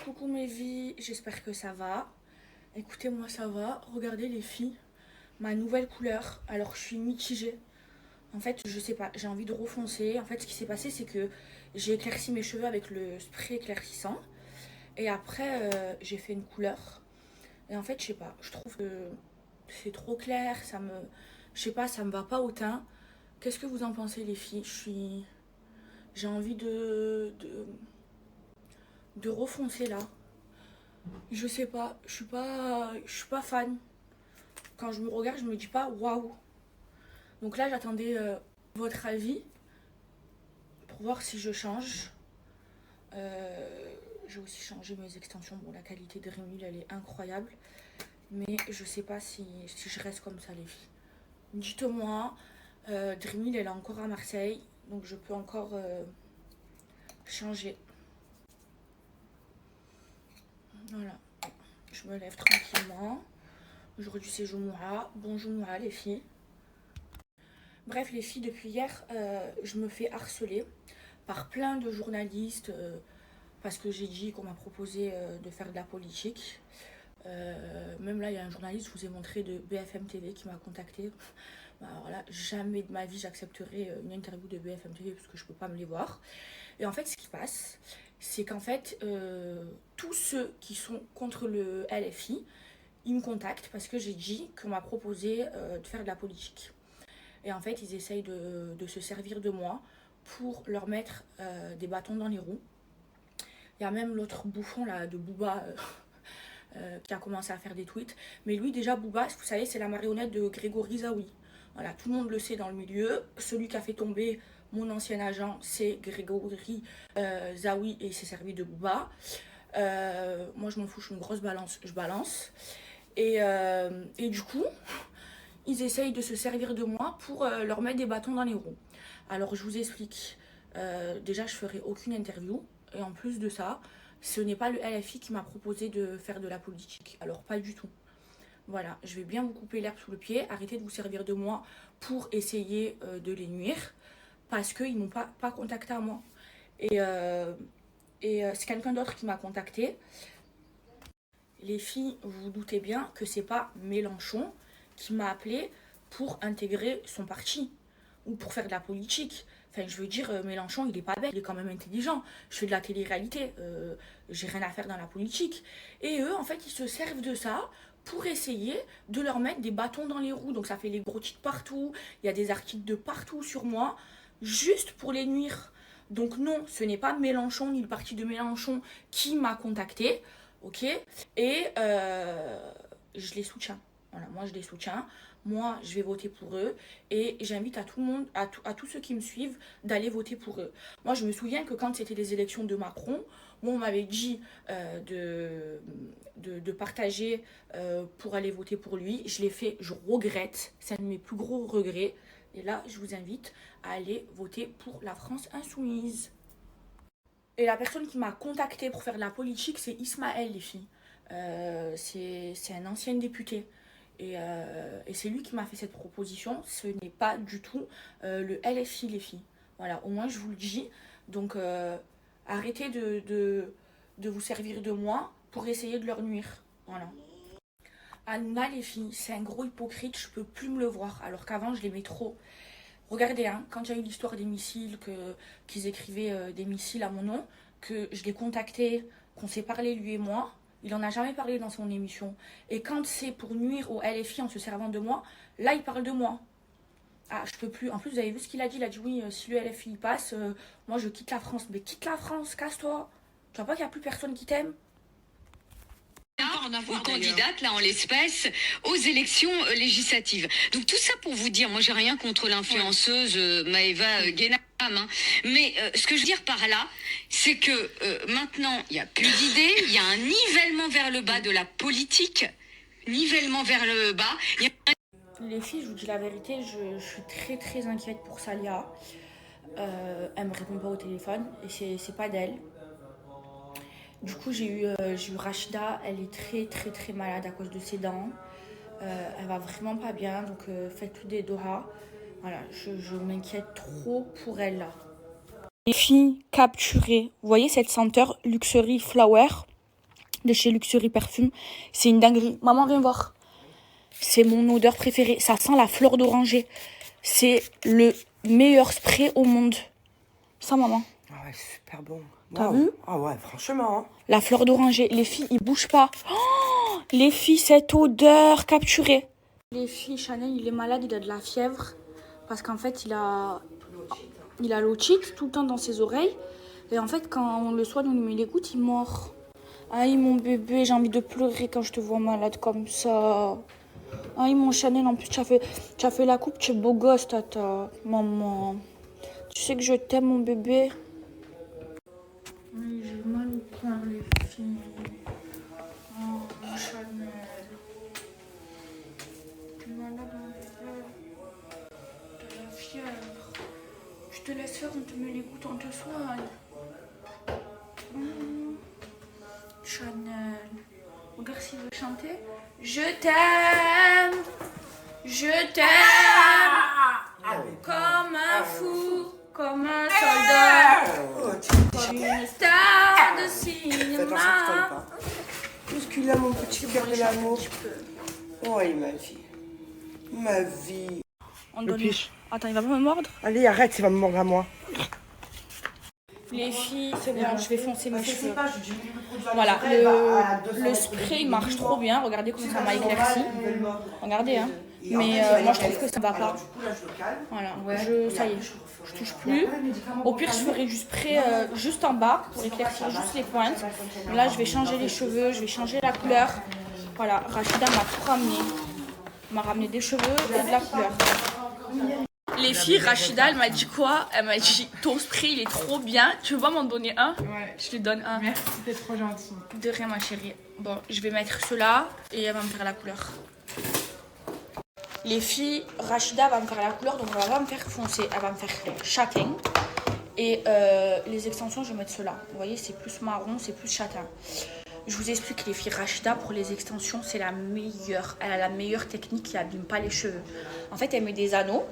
Coucou mes vies, j'espère que ça va. Écoutez, moi ça va. Regardez les filles, ma nouvelle couleur. Alors je suis mitigée. En fait, je sais pas, j'ai envie de refoncer. En fait, ce qui s'est passé, c'est que j'ai éclairci mes cheveux avec le spray éclaircissant. Et après, j'ai fait une couleur. Et en fait, je sais pas, je trouve que c'est trop clair. Je sais pas, ça me va pas au teint. Qu'est-ce que vous en pensez, les filles? J'ai envie de refoncer là. Je sais pas, je suis pas fan. Quand je me regarde, je me dis pas waouh. Donc là, j'attendais votre avis pour voir si je change. J'ai aussi changé mes extensions. Bon, la qualité de Rémil, elle est incroyable. Mais je sais pas si je reste comme ça, les filles. Dites-moi, Dremel, elle est encore à Marseille. Donc je peux encore changer. Voilà. Je me lève tranquillement. Aujourd'hui, c'est Joumoura. Bon Joumoura, les filles. Bref, les filles, depuis hier, je me fais harceler par plein de journalistes parce que j'ai dit qu'on m'a proposé de faire de la politique. Même là, il y a un journaliste, je vous ai montré, de BFM TV qui m'a contacté. Alors là, jamais de ma vie j'accepterai une interview de BFM TV parce que je peux pas me les voir. Et en fait, ce qui se passe, c'est qu'en fait, tous ceux qui sont contre le LFI, ils me contactent parce que j'ai dit qu'on m'a proposé de faire de la politique. Et en fait, ils essayent de se servir de moi pour leur mettre des bâtons dans les roues. Il y a même l'autre bouffon là de Booba qui a commencé à faire des tweets. Mais lui, déjà, Booba, vous savez, c'est la marionnette de Grégory Zawi. Voilà, tout le monde le sait dans le milieu. Celui qui a fait tomber mon ancien agent, c'est Grégory Zawi et il s'est servi de Booba. Moi, je m'en fous, je suis une grosse balance, je balance. Et du coup, ils essayent de se servir de moi pour leur mettre des bâtons dans les roues. Alors, je vous explique. Déjà, je ferai aucune interview. Et en plus de ça, ce n'est pas le LFI qui m'a proposé de faire de la politique. Alors, pas du tout. Voilà, je vais bien vous couper l'herbe sous le pied. Arrêtez de vous servir de moi pour essayer de les nuire. Parce qu'ils ne m'ont pas contacté à moi. Et c'est quelqu'un d'autre qui m'a contacté. Les filles, vous vous doutez bien que c'est pas Mélenchon qui m'a appelé pour intégrer son parti ou pour faire de la politique. Enfin, je veux dire, Mélenchon, il est pas bête, il est quand même intelligent. Je fais de la télé-réalité, j'ai rien à faire dans la politique. Et eux, en fait, ils se servent de ça pour essayer de leur mettre des bâtons dans les roues. Donc ça fait les gros titres partout, il y a des articles de partout sur moi, juste pour les nuire. Donc non, ce n'est pas Mélenchon ni le parti de Mélenchon qui m'a contacté, ok. Et je les soutiens. Voilà, moi je les soutiens. Moi, je vais voter pour eux et j'invite à tout le monde, à tous ceux qui me suivent, d'aller voter pour eux. Moi, je me souviens que quand c'était les élections de Macron, moi, on m'avait dit de partager pour aller voter pour lui. Je l'ai fait, je regrette. C'est un de mes plus gros regrets. Et là, je vous invite à aller voter pour la France insoumise. Et la personne qui m'a contacté pour faire de la politique, c'est Ismaël, les filles. C'est un ancien député. Et c'est lui qui m'a fait cette proposition. Ce n'est pas du tout le LFI, les filles. Voilà, au moins je vous le dis. Donc arrêtez de vous servir de moi pour essayer de leur nuire. Voilà. Anna, les filles, c'est un gros hypocrite, je peux plus me le voir, alors qu'avant je l'aimais trop. Regardez, hein, quand il y a eu l'histoire des missiles, qu'ils écrivaient des missiles à mon nom, que je l'ai contacté, qu'on s'est parlé lui et moi, il en a jamais parlé dans son émission. Et quand c'est pour nuire au LFI en se servant de moi, là il parle de moi. Ah, je peux plus. En plus, vous avez vu ce qu'il a dit? Il a dit oui, si le LFI passe, moi je quitte la France. Mais quitte la France, casse-toi. Tu vois pas qu'il n'y a plus personne qui t'aime? Aux candidates, là en l'espèce, aux élections législatives. Donc tout ça pour vous dire, moi j'ai rien contre l'influenceuse Maëva Guénam, hein, mais ce que je veux dire par là, c'est que maintenant il n'y a plus d'idées, il y a un nivellement vers le bas de la politique, nivellement vers le bas. Les filles, je vous dis la vérité, je suis très très inquiète pour Salia. Elle me répond pas au téléphone et c'est pas d'elle. Du coup, j'ai eu Rachida, elle est très très très malade à cause de ses dents. Elle va vraiment pas bien, donc faites tout des Dora. Voilà, je m'inquiète trop pour elle là. Les filles capturées. Vous voyez cette senteur Luxury Flower de chez Luxury Perfume. C'est une dinguerie. Maman, viens voir. C'est mon odeur préférée. Ça sent la fleur d'oranger. C'est le meilleur spray au monde. Ça, maman. Ah ouais, super bon. T'as vu? Ah ouais, franchement. La fleur d'oranger. Les filles, ils bougent pas. Oh, les filles, cette odeur capturée. Les filles, Chanel, il est malade, il a de la fièvre. Parce qu'en fait, il a l'otite tout le temps dans ses oreilles. Et en fait, quand on le soigne, on lui met les gouttes, il mord. Aïe, mon bébé, j'ai envie de pleurer quand je te vois malade comme ça. Aïe, mon Chanel, en plus, tu as fait la coupe, tu es beau gosse, tata. Maman, tu sais que je t'aime, mon bébé. Oui, j'ai mal au cœur, les filles. Oh, mon Chanel. Tu es malade, mon bébé. T'as la fièvre. Je te laisse faire, on te met les gouttes, on te soigne. Chanel. Regarde s'il veut chanter. Je t'aime. Je t'aime. Comme un fou. Comme un soldat. Comme une star de cinéma. Bouscule-la, mon petit cœur de l'amour. Oui, ma vie. Ma vie. On donne... Attends, il va pas me mordre? Allez, arrête, il va me mordre à moi. Les filles, c'est bon, je vais foncer mes cheveux. Voilà, le spray il marche trop bien. Regardez comment ça m'a éclairci. Regardez, hein. Mais moi je trouve que ça va pas. Voilà, ça y est, je touche plus. Au pire, je ferai du spray juste en bas pour éclaircir juste les pointes. Là, je vais changer les cheveux, je vais changer la couleur. Voilà, Rachida m'a tout ramené. Elle m'a ramené des cheveux et de la couleur. Les filles, Rachida, elle m'a dit quoi? Elle m'a dit, ton spray, il est trop bien. Tu veux pas m'en donner un? Ouais. Je lui donne un. Merci, t'es trop gentil. De rien, ma chérie. Bon, je vais mettre cela et elle va me faire la couleur. Les filles, Rachida va me faire la couleur, donc elle va pas me faire foncer. Elle va me faire châtain. Et les extensions, je vais mettre cela. Vous voyez, c'est plus marron, c'est plus châtain. Je vous explique, les filles, Rachida, pour les extensions, c'est la meilleure. Elle a la meilleure technique qui abîme pas les cheveux. En fait, elle met des anneaux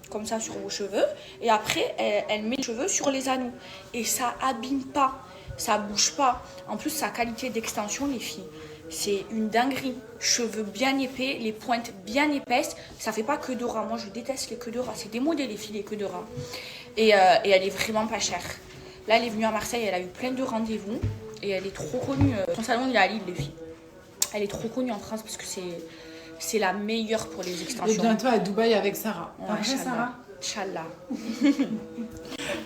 comme ça sur vos cheveux et après elle met les cheveux sur les anneaux et ça abîme pas, ça bouge pas. En plus, sa qualité d'extension, les filles, c'est une dinguerie. Cheveux bien épais, les pointes bien épaisses, ça fait pas queue de rat. Moi je déteste les queues de rat, c'est démodé les filles, les queues de rat. Et elle est vraiment pas chère. Là, elle est venue à Marseille, elle a eu plein de rendez-vous et elle est trop connue. Son salon il est à Lille, les filles. Elle est trop connue en France parce que c'est la meilleure pour les extensions. Et bientôt à Dubaï avec Sarah. Ouais, Après Sarah. Inch'Allah.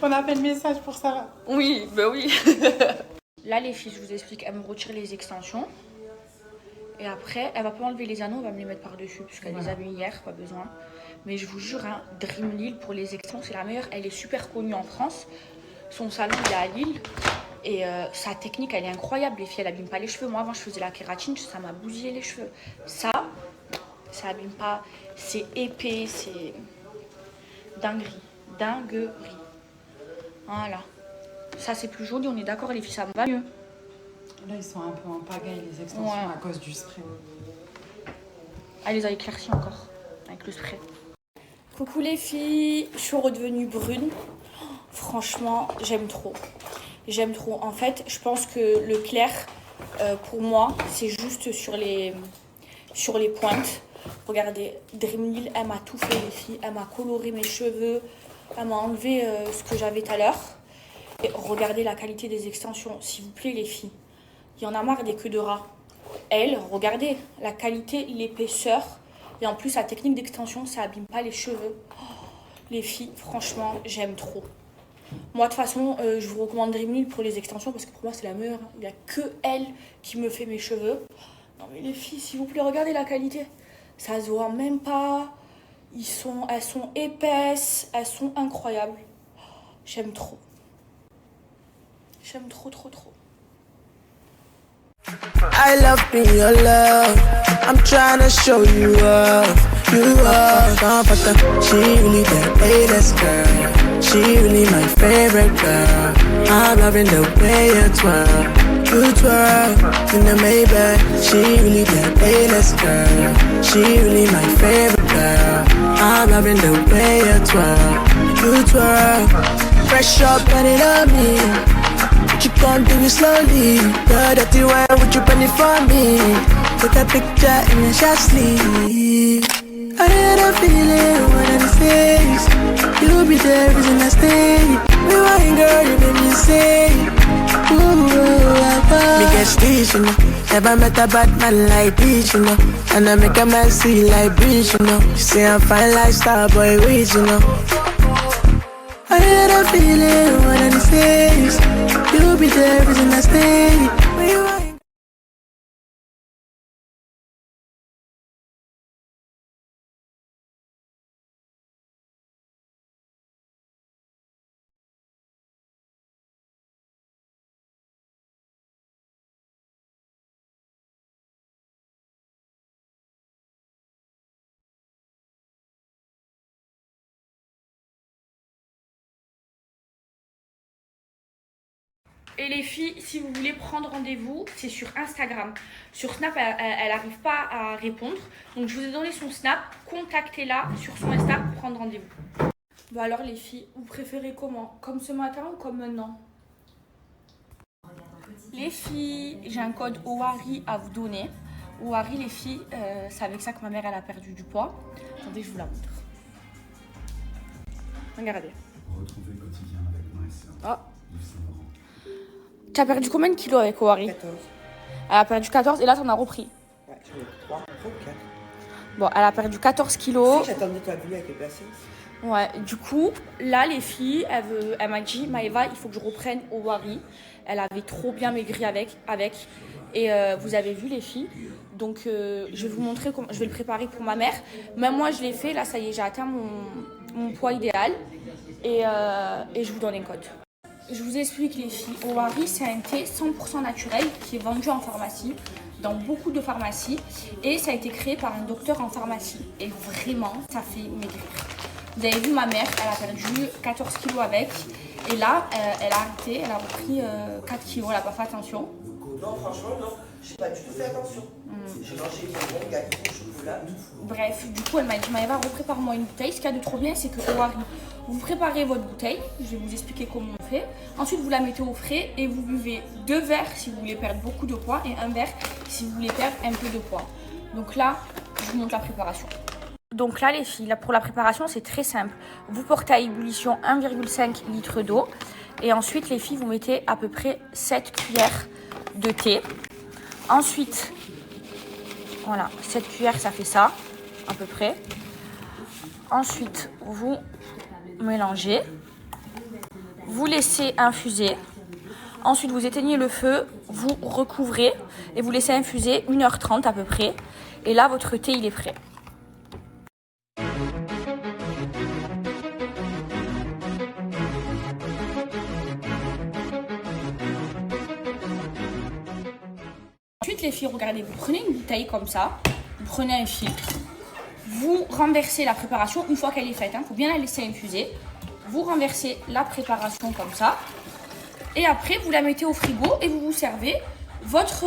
On a fait le message pour Sarah. Oui, bah oui. Là, les filles, je vous explique, elle me retire les extensions. Et après, elle va pas enlever les anneaux, elle va me les mettre par-dessus, puisqu'elle les a mis hier, pas besoin. Mais je vous jure, hein, Dream Lille pour les extensions, c'est la meilleure. Elle est super connue en France. Son salon, il est à Lille. Et sa technique, elle est incroyable. Les filles, elle abîme pas les cheveux. Moi, avant, je faisais la kératine, ça m'a bousillé les cheveux. Ça abîme pas. C'est épais, c'est dinguerie. Dinguerie. Voilà. Ça, c'est plus joli, on est d'accord, les filles, ça me va mieux. Là, ils sont un peu en pagaille, les extensions, à cause du spray. Elle les a éclaircies encore, avec le spray. Coucou les filles, je suis redevenue brune. Franchement, j'aime trop. J'aime trop. En fait, je pense que le clair, pour moi, c'est juste sur les pointes. Regardez, Dream Lille, elle m'a tout fait, les filles. Elle m'a coloré mes cheveux. Elle m'a enlevé ce que j'avais tout à l'heure. Et regardez la qualité des extensions, s'il vous plaît, les filles. Il y en a marre des queues de rat. Elle, regardez, la qualité, l'épaisseur. Et en plus, sa technique d'extension, ça abîme pas les cheveux. Oh, les filles, franchement, j'aime trop. Moi, de toute façon, je vous recommande Dream Lille pour les extensions parce que pour moi, c'est la meilleure. Il n'y a que elle qui me fait mes cheveux. Non, mais les filles, s'il vous plaît, regardez la qualité. Ça se voit même pas. Elles sont épaisses. Elles sont incroyables. Oh, j'aime trop. J'aime trop, trop, trop. I love being your love. I'm trying to show you up. You are. She really that A-list girl. She really my favorite girl. I'm loving the way you twirl. You twirl in the Maybach. She really that A-list girl. She really my favorite girl. I'm loving the way you twirl. You twirl. fresh up, put it on me. But you can't do it slowly. You're dirty, why would you bend it for me? Take a picture in your short sleeve. I had a feeling one of these days you'll be there, reason I stay. Me wine girl, you made me say, me get stage, you know. Never met a bad man like this, you know. And I make a man see like breeze, you know. You say I'm fine like Starboy Ways, you know. I had a feeling one of these days you'll be there, reason I stay. Me wine. Et les filles, si vous voulez prendre rendez-vous, c'est sur Instagram. Sur Snap, elle n'arrive pas à répondre. Donc je vous ai donné son Snap. Contactez-la sur son Insta pour prendre rendez-vous. Bon alors les filles, vous préférez comment? Comme ce matin ou comme maintenant? Les filles, j'ai un code OARI à vous donner. OARI les filles, c'est avec ça que ma mère elle a perdu du poids. Attendez, je vous la montre. Regardez. Retrouver quotidien avec moi et ça. Oh. Tu as perdu combien de kilos avec Oari? 14. Elle a perdu 14 et là t'en as repris. Ouais, j'en ai 3 ou 4. Bon, elle a perdu 14 kilos. Si, j'attendais ta vue avec les patience. Ouais, du coup, là les filles, elle m'a dit, Maëva, il faut que je reprenne Oari. Elle avait trop bien maigri avec. Et vous avez vu les filles. Donc je vais vous montrer comment je vais le préparer pour ma mère. Même moi je l'ai fait, là ça y est, j'ai atteint mon poids idéal. Et je vous donne un code. Je vous explique les filles, Oari c'est un thé 100% naturel qui est vendu en pharmacie, dans beaucoup de pharmacies, et ça a été créé par un docteur en pharmacie. Et vraiment, ça fait maigrir. Vous avez vu ma mère, elle a perdu 14 kilos avec, et là, elle a arrêté, elle a repris 4 kilos, elle n'a pas fait attention. Non, franchement, non. J'ai pas du tout fait attention. J'ai mangé des gâteaux au chocolat. Bref, du coup, elle m'a dit, Maëva, reprépare-moi une bouteille. Ce qu'il y a de trop bien, c'est que Oari, vous préparez votre bouteille. Je vais vous expliquer comment on fait. Ensuite, vous la mettez au frais et vous buvez 2 verres si vous voulez perdre beaucoup de poids et 1 verre si vous voulez perdre un peu de poids. Donc là, je vous montre la préparation. Donc là, les filles, là, pour la préparation, c'est très simple. Vous portez à ébullition 1,5 litre d'eau. Et ensuite, les filles, vous mettez à peu près 7 cuillères de thé. Ensuite, voilà, 7 cuillères, ça fait ça, à peu près. Ensuite, vous mélangez. Vous laissez infuser. Ensuite, vous éteignez le feu, vous recouvrez et vous laissez infuser 1h30 à peu près. Et là, votre thé, il est prêt. Ensuite, les filles, regardez, vous prenez une bouteille comme ça, vous prenez un filtre, vous renversez la préparation une fois qu'elle est faite, il faut bien la laisser infuser. Vous renversez la préparation comme ça, et après, vous la mettez au frigo et vous vous servez votre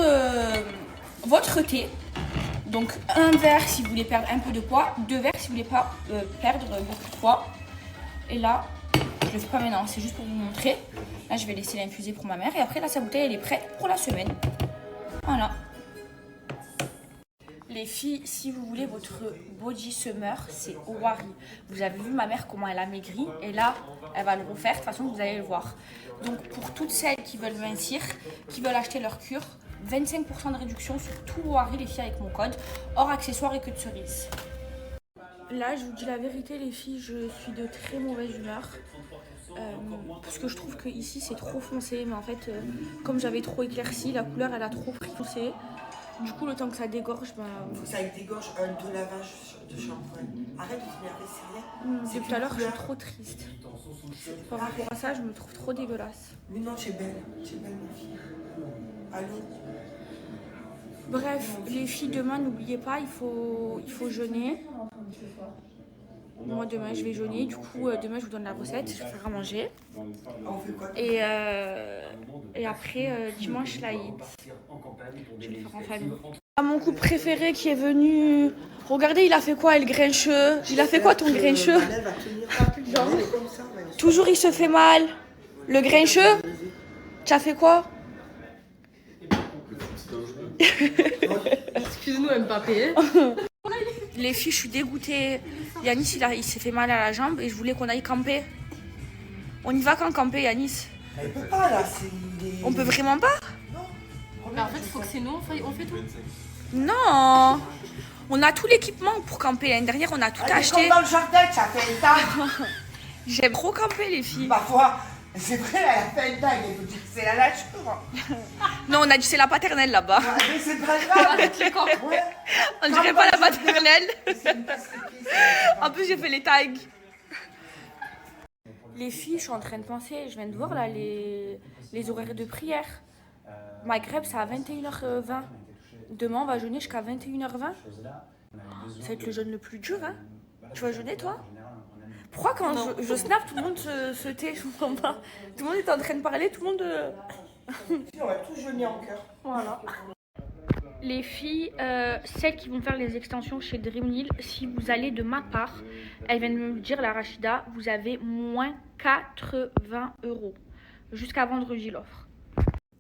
thé. Donc, 1 verre si vous voulez perdre un peu de poids, 2 verres si vous voulez pas perdre beaucoup de poids. Et là, je le fais pas maintenant, c'est juste pour vous montrer. Là, je vais laisser l'infuser pour ma mère, et après, là, sa bouteille, elle est prête pour la semaine. Voilà. Les filles, si vous voulez votre body summer, c'est Oari. Vous avez vu ma mère comment elle a maigri, et là, elle va le refaire. De toute façon, vous allez le voir. Donc, pour toutes celles qui veulent mincir, qui veulent acheter leur cure, 25% de réduction sur tout Oari, les filles, avec mon code, hors accessoires et queue de cerise. Là, je vous dis la vérité, les filles, je suis de très mauvaise humeur. Parce que je trouve que ici c'est trop foncé, mais en fait comme j'avais trop éclairci, la couleur elle a trop foncé. Du coup, le temps que ça dégorge, Faut que ça dégorge un de lavage de shampoing. Arrête de t'énerver, c'est tout à l'heure je suis trop triste. Par rapport à ça, je me trouve trop dégueulasse. Mais non, tu es belle ma fille. Allô. Bref, les filles, demain n'oubliez pas, il faut jeûner. Moi demain je vais jeûner, du coup demain je vous donne la recette, je vais faire à manger. Et après dimanche l'Aïd. Je vais le faire en famille. Mon couple préféré qui est venu. Regardez, il a fait quoi, le grincheux? Il a fait quoi ton grincheux? Elle va tenir comme ça, Toujours il se fait mal. Le grincheux. Tu as fait quoi? Excuse-nous, elle m'a pas payé. Les filles, je suis dégoûtée. Yanis, il s'est fait mal à la jambe et je voulais qu'on aille camper. On y va quand camper, Yanis? Elle peut pas là, c'est. On peut vraiment pas? Mais en fait, il faut que c'est nous, on fait tout. Non. On a tout l'équipement pour camper. L'année dernière, on a tout acheté. Comme dans le jardin, tu as fait une tag. J'aime trop camper, les filles. Parfois, c'est vrai, elle a fait une tag. Elle peut dire que c'est la nature. Non, on a dit c'est la paternelle là-bas. Ah, mais c'est pas grave. Ouais. On dirait pas la maternelle. C'est une tasse de pied, En plus, j'ai fait les tags. Les filles, je suis en train de penser, je viens de voir là les horaires de prière. Maghreb, c'est à 21h20. Demain, on va jeûner jusqu'à 21h20. Ça va être le jeûne le plus dur, hein. Tu vas jeûner, toi? Pourquoi quand je snap, tout le monde se tait? Je comprends pas. Tout le monde est en train de parler, tout le monde... On va tous jeûner en cœur. Voilà. Les filles, celles qui vont faire les extensions chez Dreamnil, si vous allez de ma part, elles viennent de me dire, la Rachida, vous avez moins 80 € jusqu'à vendredi l'offre.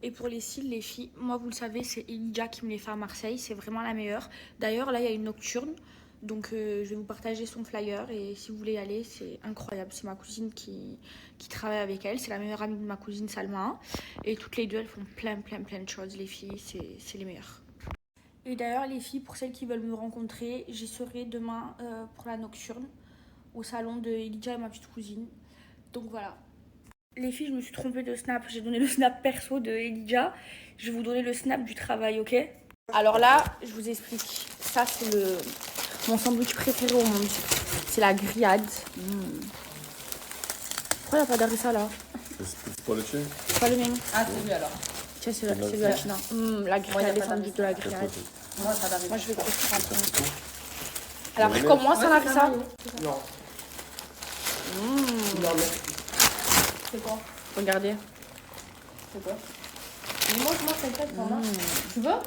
Et pour les cils, les filles, moi vous le savez, c'est Elijah qui me les fait à Marseille, c'est vraiment la meilleure. D'ailleurs, là il y a une nocturne, donc je vais vous partager son flyer et si vous voulez y aller, c'est incroyable. C'est ma cousine qui travaille avec elle, c'est la meilleure amie de ma cousine Salma. Et toutes les deux, elles font plein de choses, les filles, c'est les meilleures. Et d'ailleurs, les filles, pour celles qui veulent me rencontrer, j'y serai demain pour la nocturne au salon de Elijah et ma petite cousine. Donc voilà. Les filles, je me suis trompée de snap. J'ai donné le snap perso de Elijah. Je vais vous donner le snap du travail, ok? Alors là, je vous explique. Ça, c'est mon sandwich préféré au monde. C'est la grillade. Pourquoi il n'y a pas d'harissa là? C'est pas le tien? C'est pas le mien. Ah, c'est lui alors. Tiens, c'est de la Chine. La grillade, les sandwichs de la grillade. Moi, ça va. Moi, je vais grossir un peu. Elle a pris comme moi, ça, l'harissa? Non. Non, mais. C'est quoi? Regardez. C'est quoi? Dis-moi comment ça fait, t'en as. Tu veux?